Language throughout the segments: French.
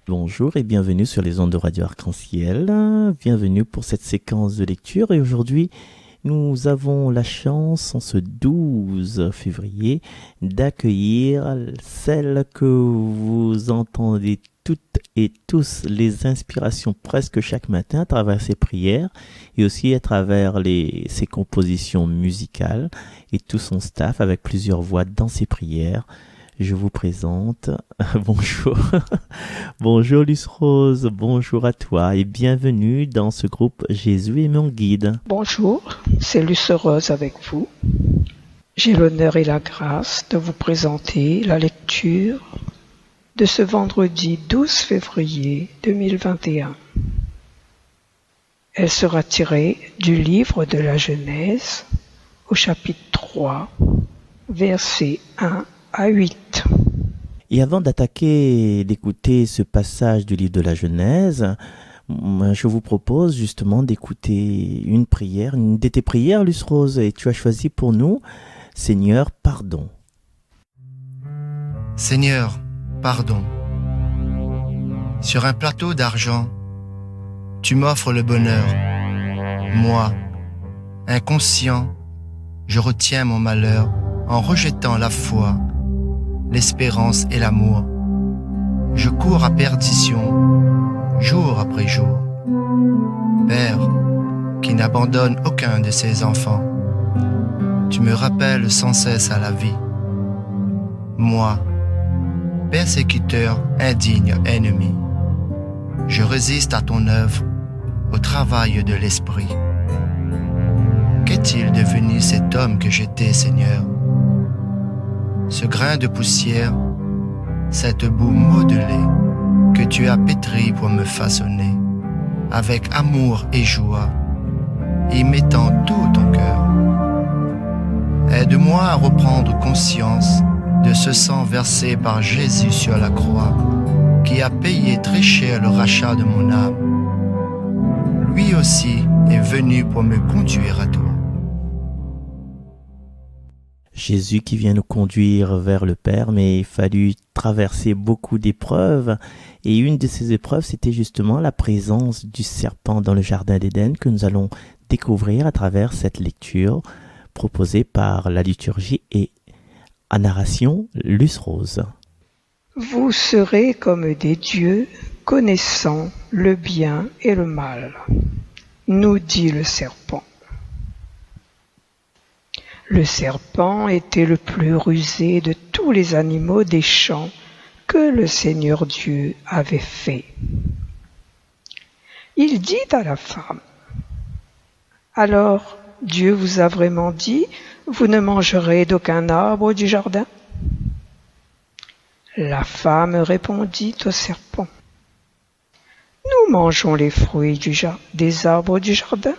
Bonjour et bienvenue sur les ondes de Radio Arc-en-Ciel. Bienvenue pour cette séquence de lecture. Et aujourd'hui, nous avons la chance, en ce 12 février, d'accueillir celle que vous entendez toutes et tous, les inspirations presque chaque matin à travers ses prières et aussi à travers ses compositions musicales et tout son staff avec plusieurs voix dans ses prières. Je vous présente, bonjour, bonjour Luce Rose, bonjour à toi et bienvenue dans ce groupe Jésus est mon guide. Bonjour, c'est Luce Rose avec vous. J'ai l'honneur et la grâce de vous présenter la lecture de ce vendredi 12 février 2021. Elle sera tirée du livre de la Genèse au chapitre 3, versets 1 à 8. Et avant d'écouter ce passage du livre de la Genèse, je vous propose justement d'écouter une prière, une de tes prières, Luce Rose, et tu as choisi pour nous, Seigneur, pardon. Seigneur, pardon. Sur un plateau d'argent, tu m'offres le bonheur. Moi, inconscient, je retiens mon malheur en rejetant la foi, l'espérance et l'amour. Je cours à perdition, jour après jour. Père, qui n'abandonne aucun de ses enfants, tu me rappelles sans cesse à la vie. Moi, persécuteur, indigne, ennemi, je résiste à ton œuvre, au travail de l'esprit. Qu'est-il devenu cet homme que j'étais, Seigneur? Ce grain de poussière, cette boue modelée que tu as pétrie pour me façonner, avec amour et joie, y mettant tout ton cœur. Aide-moi à reprendre conscience de ce sang versé par Jésus sur la croix, qui a payé très cher le rachat de mon âme. Lui aussi est venu pour me conduire à toi. Jésus qui vient nous conduire vers le Père, mais il fallut traverser beaucoup d'épreuves. Et une de ces épreuves, c'était justement la présence du serpent dans le jardin d'Éden que nous allons découvrir à travers cette lecture proposée par la liturgie et à narration Luce Rose. Vous serez comme des dieux connaissant le bien et le mal, nous dit le serpent. Le serpent était le plus rusé de tous les animaux des champs que le Seigneur Dieu avait fait. Il dit à la femme, « Alors, Dieu vous a vraiment dit, vous ne mangerez d'aucun arbre du jardin ?» La femme répondit au serpent, « Nous mangeons les fruits des arbres du jardin,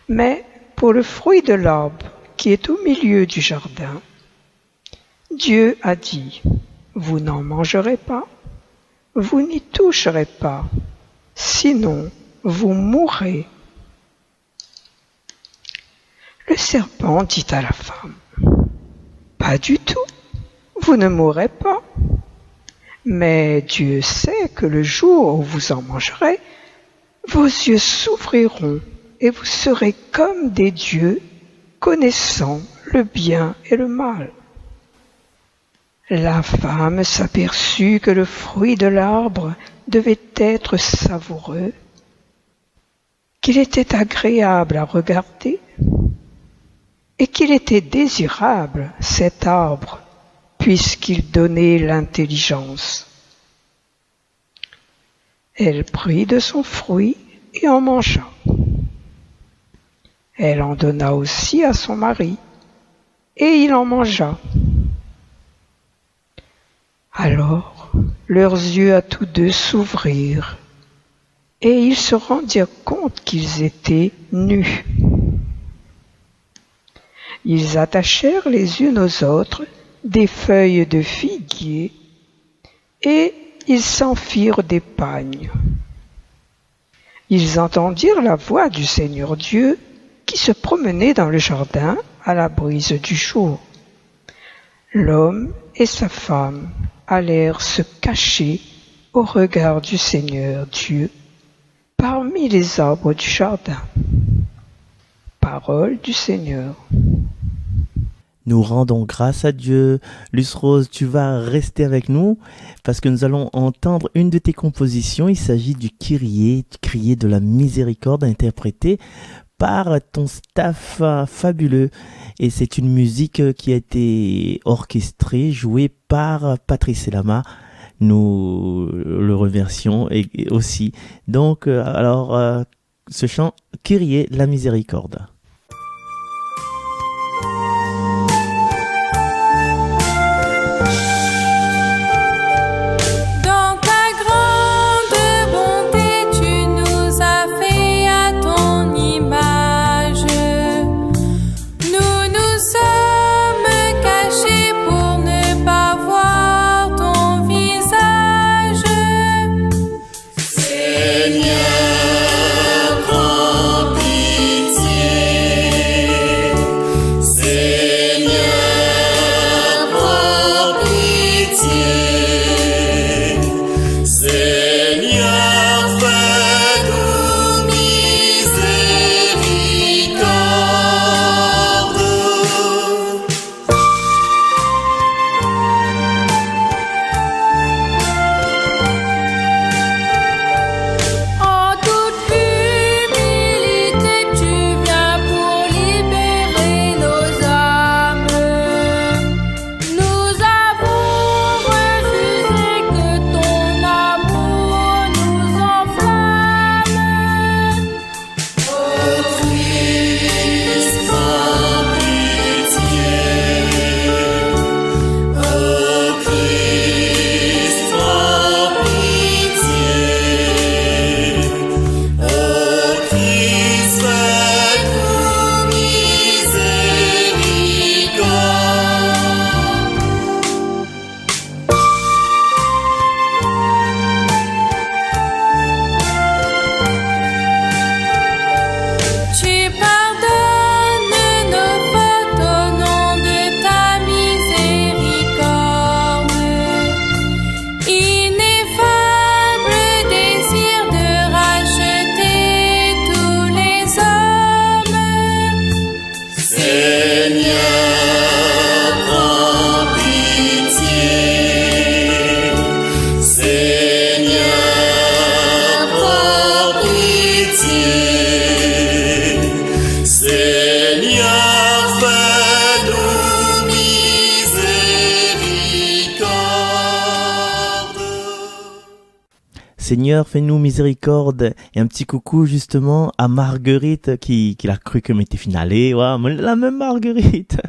mais pour le fruit de l'arbre qui est au milieu du jardin, Dieu a dit, vous n'en mangerez pas, vous n'y toucherez pas, sinon vous mourrez. » Le serpent dit à la femme, « Pas du tout, vous ne mourrez pas. Mais Dieu sait que le jour où vous en mangerez, vos yeux s'ouvriront et vous serez comme des dieux, connaissant le bien et le mal. » La femme s'aperçut que le fruit de l'arbre devait être savoureux, qu'il était agréable à regarder et qu'il était désirable, cet arbre, puisqu'il donnait l'intelligence. Elle prit de son fruit et en mangea. Elle en donna aussi à son mari, et il en mangea. Alors leurs yeux à tous deux s'ouvrirent, et ils se rendirent compte qu'ils étaient nus. Ils attachèrent les unes aux autres des feuilles de figuier, et ils s'en firent des pagnes. Ils entendirent la voix du Seigneur Dieu qui se promenait dans le jardin à la brise du jour. L'homme et sa femme allèrent se cacher au regard du Seigneur Dieu parmi les arbres du jardin. Parole du Seigneur. Nous rendons grâce à Dieu. Luce Rose, tu vas rester avec nous parce que nous allons entendre une de tes compositions. Il s'agit du Kyrie de la miséricorde interprété par ton staff fabuleux. Et c'est une musique qui a été orchestrée, jouée par Patrice Elama. Nous le remercions et aussi. Donc, ce chant Kyrie, la miséricorde. Seigneur, fais-nous miséricorde. Et un petit coucou justement à Marguerite qui a cru que m'était finalé. Ouais, moi, la même Marguerite.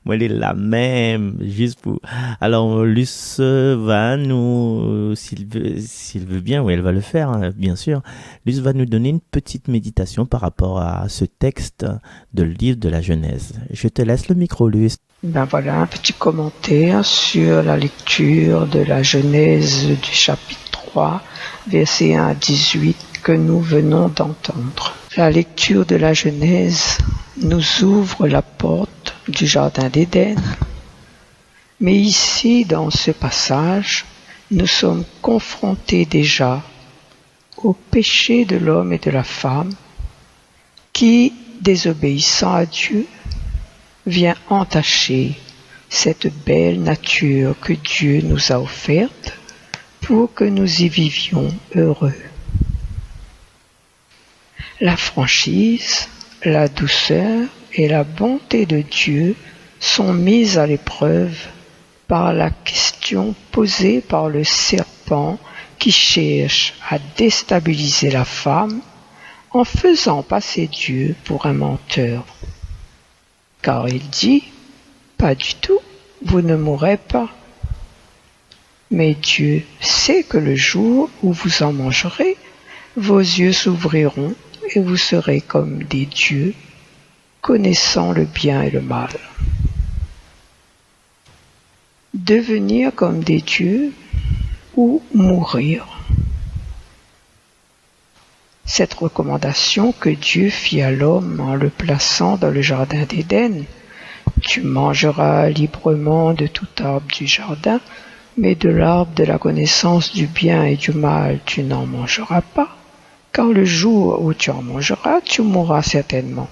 Moi, elle est la même, juste pour... Alors, Luce va nous, s'il veut bien, oui, elle va le faire, hein, bien sûr. Luce va nous donner une petite méditation par rapport à ce texte de livre de la Genèse. Je te laisse le micro, Luce. Ben voilà, un petit commentaire sur la lecture de la Genèse du chapitre 3, versets 1 à 18 que nous venons d'entendre. La lecture de la Genèse nous ouvre la porte du jardin d'Éden. Mais ici, dans ce passage, nous sommes confrontés déjà au péché de l'homme et de la femme qui, désobéissant à Dieu, vient entacher cette belle nature que Dieu nous a offerte pour que nous y vivions heureux. La franchise, la douceur et la bonté de Dieu sont mises à l'épreuve par la question posée par le serpent qui cherche à déstabiliser la femme en faisant passer Dieu pour un menteur. Car il dit, pas du tout, vous ne mourrez pas. Mais Dieu sait que le jour où vous en mangerez, vos yeux s'ouvriront et vous serez comme des dieux, connaissant le bien et le mal. Devenir comme des dieux ou mourir. Cette recommandation que Dieu fit à l'homme en le plaçant dans le jardin d'Éden, « Tu mangeras librement de tout arbre du jardin », Mais de l'arbre de la connaissance du bien et du mal, tu n'en mangeras pas, car le jour où tu en mangeras, tu mourras certainement.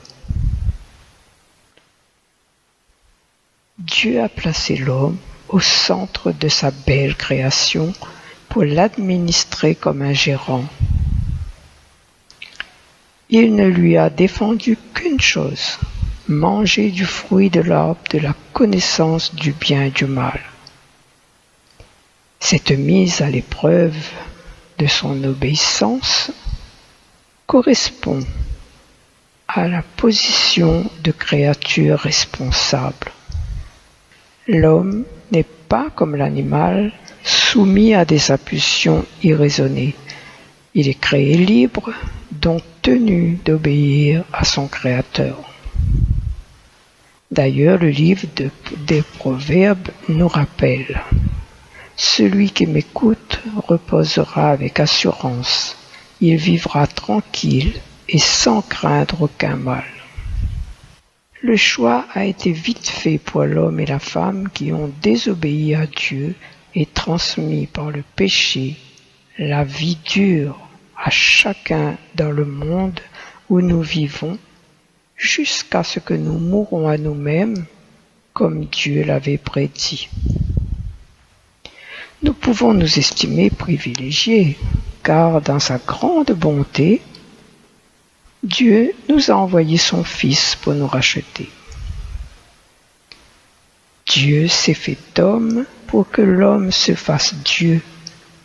Dieu a placé l'homme au centre de sa belle création pour l'administrer comme un gérant. Il ne lui a défendu qu'une chose, manger du fruit de l'arbre de la connaissance du bien et du mal. Cette mise à l'épreuve de son obéissance correspond à la position de créature responsable. L'homme n'est pas comme l'animal soumis à des impulsions irraisonnées. Il est créé libre, donc tenu d'obéir à son Créateur. D'ailleurs, le livre des Proverbes nous rappelle « Celui qui m'écoute reposera avec assurance, il vivra tranquille et sans craindre aucun mal. » Le choix a été vite fait pour l'homme et la femme qui ont désobéi à Dieu et transmis par le péché la vie dure à chacun dans le monde où nous vivons, jusqu'à ce que nous mourrons à nous-mêmes, comme Dieu l'avait prédit. Nous pouvons nous estimer privilégiés, car dans sa grande bonté, Dieu nous a envoyé son Fils pour nous racheter. Dieu s'est fait homme pour que l'homme se fasse Dieu,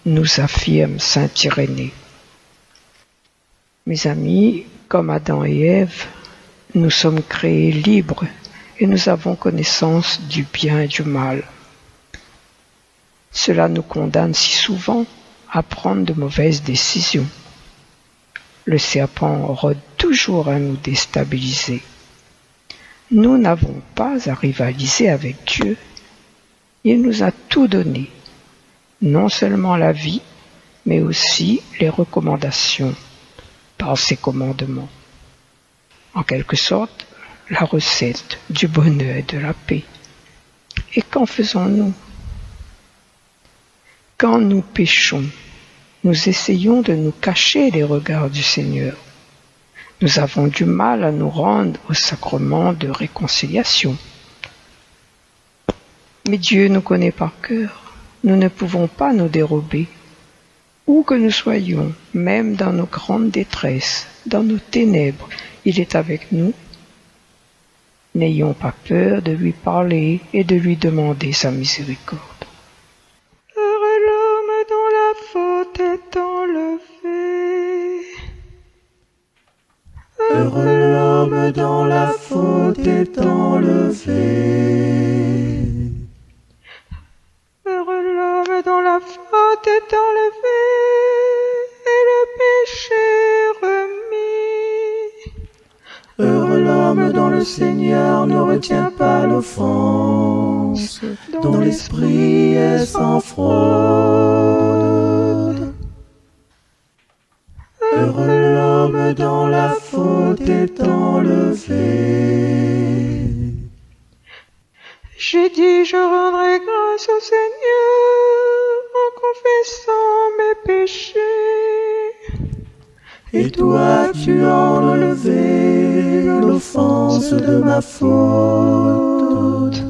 nous affirme saint Irénée. Mes amis, comme Adam et Ève, nous sommes créés libres et nous avons connaissance du bien et du mal. Cela nous condamne si souvent à prendre de mauvaises décisions. Le serpent rôde toujours à nous déstabiliser. Nous n'avons pas à rivaliser avec Dieu. Il nous a tout donné, non seulement la vie, mais aussi les recommandations par ses commandements. En quelque sorte, la recette du bonheur et de la paix. Et qu'en faisons-nous? Quand nous péchons, nous essayons de nous cacher des regards du Seigneur. Nous avons du mal à nous rendre au sacrement de réconciliation. Mais Dieu nous connaît par cœur. Nous ne pouvons pas nous dérober. Où que nous soyons, même dans nos grandes détresses, dans nos ténèbres, il est avec nous. N'ayons pas peur de lui parler et de lui demander sa miséricorde. Heureux l'homme dont la faute est enlevée. Heureux l'homme dont la faute est enlevée. Heureux l'homme dont la faute est enlevée et le péché remis. Heureux l'homme dont le Seigneur ne retient pas l'offense, dont l'esprit est sans fraude. Heureux l'homme dont la faute est enlevée. J'ai dit, je rendrai grâce au Seigneur en confessant mes péchés. Et toi, tu as enlevé l'offense de ma faute.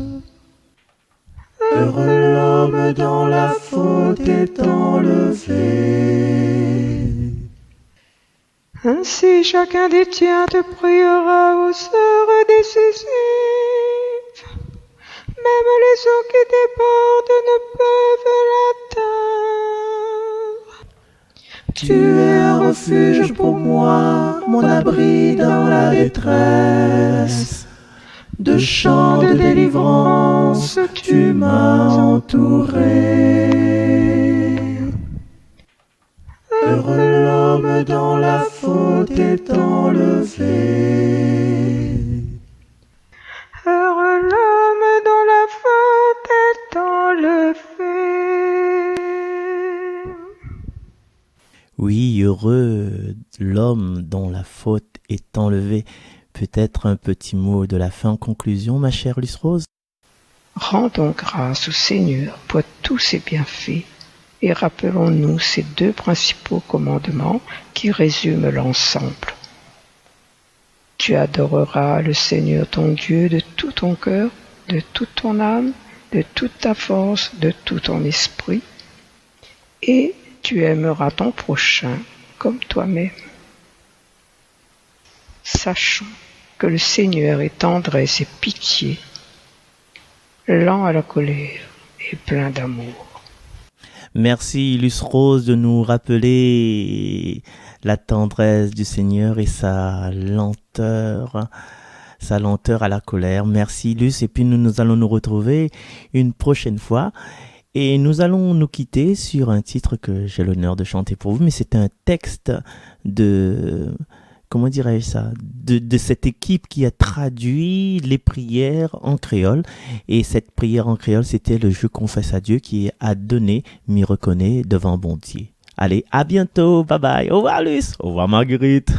Heureux l'homme dont la faute est enlevée. Ainsi chacun des tiens te priera aux heures décisives. Même les eaux qui débordent ne peuvent l'atteindre. Tu es un refuge pour moi, mon abri dans la détresse. De chants de délivrance, tu m'as entouré. Heureux l'homme dont la faute est enlevée. Heureux l'homme dont la faute est enlevée. Oui, heureux l'homme dont la faute est enlevée. Peut-être un petit mot de la fin en conclusion, ma chère Luce Rose? Rendons grâce au Seigneur pour tous ses bienfaits et rappelons-nous ces deux principaux commandements qui résument l'ensemble. Tu adoreras le Seigneur ton Dieu de tout ton cœur, de toute ton âme, de toute ta force, de tout ton esprit, et tu aimeras ton prochain comme toi-même. Sachons que le Seigneur est tendresse et pitié, lent à la colère et plein d'amour. Merci Luce Rose de nous rappeler la tendresse du Seigneur et sa lenteur à la colère. Merci Luce, et puis nous allons nous retrouver une prochaine fois et nous allons nous quitter sur un titre que j'ai l'honneur de chanter pour vous, mais c'est un texte de... Comment dirais-je ça, de cette équipe qui a traduit les prières en créole. Et cette prière en créole, c'était le « Je confesse à Dieu » qui a donné « m'y reconnaît devant bon Dieu ». Allez, à bientôt, bye bye. Au revoir Luce, au revoir Marguerite.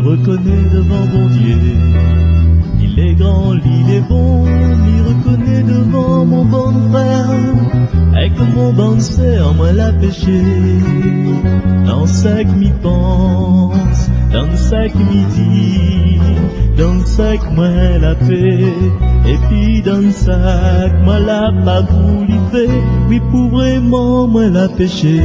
Reconnais devant bon Dieu, il est grand, il est bon, m'y reconnais devant mon bon frère, avec mon bonne sœur, moi la péché, dans sac m'y pense, dans sac m'y dit, dans sac moi la paix, et puis dans sac moi la pas voulu faire, oui pour vraiment moi la péché.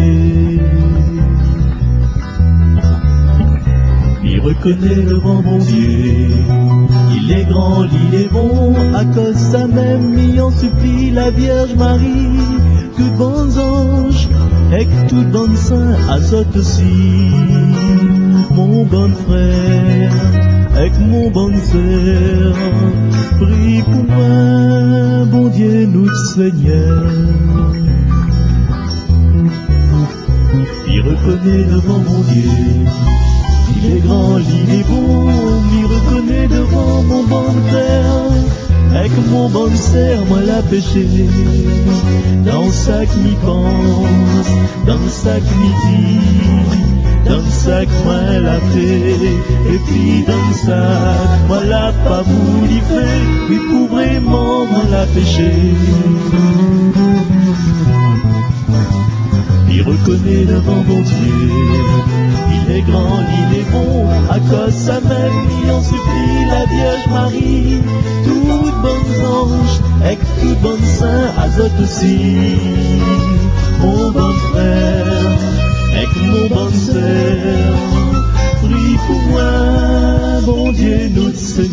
Il reconnaît devant mon Dieu, il est grand, il est bon, à cause ça même, il en supplie la Vierge Marie, tout bons anges, et tout bon saint, azot aussi, mon bon frère, avec mon bonne sœur, prie pour moi, bon Dieu notre Seigneur. Il reconnaît devant mon Dieu, il est grand, il est bon, m'y reconnaît devant mon bon frère, avec mon bonne sœur, moi la péché, dans le sac m'y pense, dans le sac m'y dit, dans le sac moi la paix, et puis dans le sac, moi la pas voulu faire, oui pour vraiment moi la péché. Il reconnaît devant mon Dieu, il est grand, il est bon, à cause sa même, il en supplie la Vierge Marie, toutes bonnes anges, avec tout bon saint, azot aussi, mon bon frère, avec mon bonne sœur, prie pour moi, bon Dieu notre Seigneur.